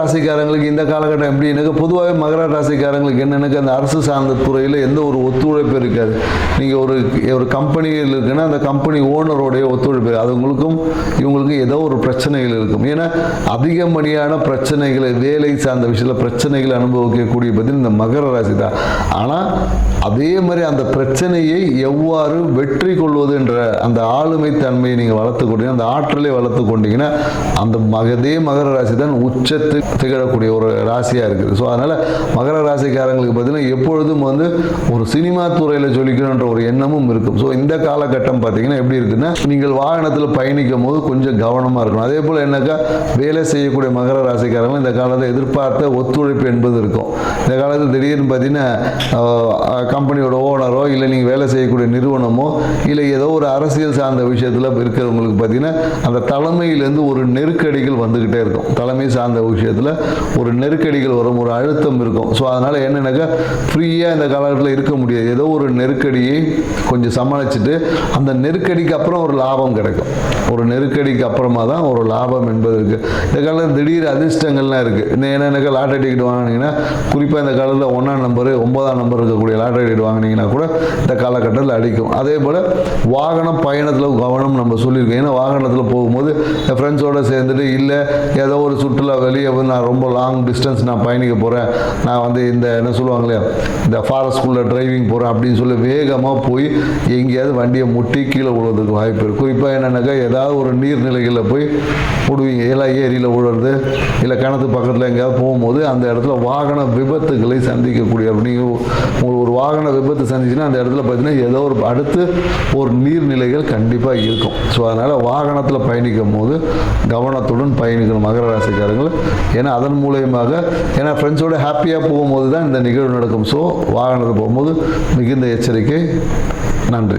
ராசிக்காரங்களுக்கு இந்த காலகட்டம் எப்படி எனக்கு பொதுவாகவே மகர ராசிக்காரங்களுக்கு என்னென்னு அந்த அரசு சார்ந்த துறையில் எந்த ஒரு ஒத்துழைப்பு இருக்காது. நீங்கள் ஒரு கம்பெனியில் இருக்குன்னா அந்த கம்பெனி ஓனரோடைய ஒத்துழைப்பு அது இவங்களுக்கும் ஏதோ ஒரு பிரச்சனைகள் இருக்கும். ஏன்னா அதிகமணியான பிரச்சனைகளை வேலை சார்ந்த விஷயத்தில் பிரச்சனைகளை அனுபவிக்கக்கூடிய பற்றி இந்த மகர ராசி தான். ஆனால் அதே மாதிரி அந்த பிரச்சனையை எவ்வாறு வெற்றி கொள்வது என்ற அந்த ஆளுமை தன்மையை நீங்கள் வளர்த்துக்கொண்டீங்க, அந்த ஆற்றலை வளர்த்து கொண்டீங்கன்னா அந்த அதே மகர ராசி தான் உச்சத்து திகழக்கூடிய ஒரு ராசியாக இருக்குது. ஸோ அதனால் மகர ராசிக்காரங்களுக்கு பார்த்தீங்கன்னா எப்பொழுதும் ஒரு சினிமா துறையில் சொல்லிக்கணுன்ற ஒரு எண்ணமும் இருக்கும். ஸோ இந்த காலகட்டம் பார்த்தீங்கன்னா எப்படி இருக்குன்னா நீங்கள் வாகனத்தில் பயணிக்கும் போது கொஞ்சம் கவனமாக இருக்கணும். அதே போல் என்னக்கா வேலை செய்யக்கூடிய மகர ராசிக்காரங்களும் இந்த காலத்தில் எதிர்பார்த்த ஒத்துழைப்பு என்பது இருக்கும். இந்த காலத்தில் திடீர்னு பார்த்தீங்கன்னா கம்பெனியோட ஓனரோ இல்லை நீங்கள் வேலை செய்யக்கூடிய நிறுவனமோ இல்லை ஏதோ ஒரு அரசியல் சார்ந்த விஷயத்தில் இருக்கிறவங்களுக்கு பார்த்தீங்கன்னா அந்த தலைமையிலேருந்து ஒரு நெருக்கடிகள் வந்துக்கிட்டே இருக்கும். தலைமை சார்ந்த விஷயத்தில் ஒரு நெருக்கடிகள் வரும், ஒரு அழுத்தம் இருக்கும். ஸோ அதனால் என்னென்னாக்கா ஃப்ரீயாக இந்த காலகட்டத்தில் இருக்க முடியாது. ஏதோ ஒரு நெருக்கடியை கொஞ்சம் சமாளிச்சுட்டு அந்த நெருக்கடிக்கு அப்புறம் ஒரு லாபம் கிடைக்கும். ஒரு நெருக்கடிக்கு அப்புறமா தான் ஒரு லாபம் என்பது இருக்குது. இந்த காலத்தில் திடீர் அதிர்ஷ்டங்கள்லாம் இருக்குது. இன்னும் என்னென்னாக்கா லாட்டரி டிக்கெட் வாங்கினீங்கன்னா குறிப்பாக இந்த காலத்தில் 1ஆம் நம்பரு 9ஆம் நம்பர் இருக்கக்கூடிய லாட்டரி டிக்கெட் வாங்கினீங்கன்னா கூட இந்த காலகட்டத்தில் அடிக்கும். அதே போல் வாகனம் பயணத்தில் கவனம் நம்ம சொல்லியிருக்கோம். ஏன்னா வாகனத்தில் போகும்போது என் ஃப்ரெண்ட்ஸோடு சேர்ந்துட்டு இல்லை ஏதோ ஒரு சுற்றுலா வெளியே நான் ரொம்ப லாங் டிஸ்டன்ஸ் நான் பயணிக்க போகிறேன், நான் இந்த என்ன சொல்லுவாங்களே இந்த ஃபாரஸ்ட்குள்ளே டிரைவிங் போகிறேன் அப்படின்னு சொல்லி வேகமாக போய் எங்கேயாவது வண்டியை முட்டி கீழே விழுவதுக்கு வாய்ப்பு இருக்குது. குறிப்பாக என்னென்னாக்கா ஏதாவது ஒரு நீர்நிலைகளில் போய் விடுவீங்க, எல்லாம் ஏரியில் விழுறது இல்லை கிணத்து பக்கத்தில் எங்கேயாவது போகும்போது அந்த இடத்துல வாகன விபத்துகளை சந்திக்கக்கூடிய நீங்கள் ஒரு வாகன விபத்து சந்திச்சுன்னா அந்த இடத்துல பார்த்தீங்கன்னா ஏதோ ஒரு அடுத்து ஒரு நீர்நிலைகள் கண்டிப்பாக இருக்கும். ஸோ அதனால் வாகனத்தில் பயணிக்கும் போது கவனத்துடன் பயணிக்கணும் மகர ராசிக்காரங்கள். ஏன்னா அதன் மூலயமாக ஏன்னா ஃப்ரெண்ட்ஸோட ஹாப்பியாக போகும்போது தான் இந்த நிகழ்வு நடக்கும். ஸோ வாகனத்தில் போகும்போது மிகுந்த எச்சரிக்கை. நன்றி.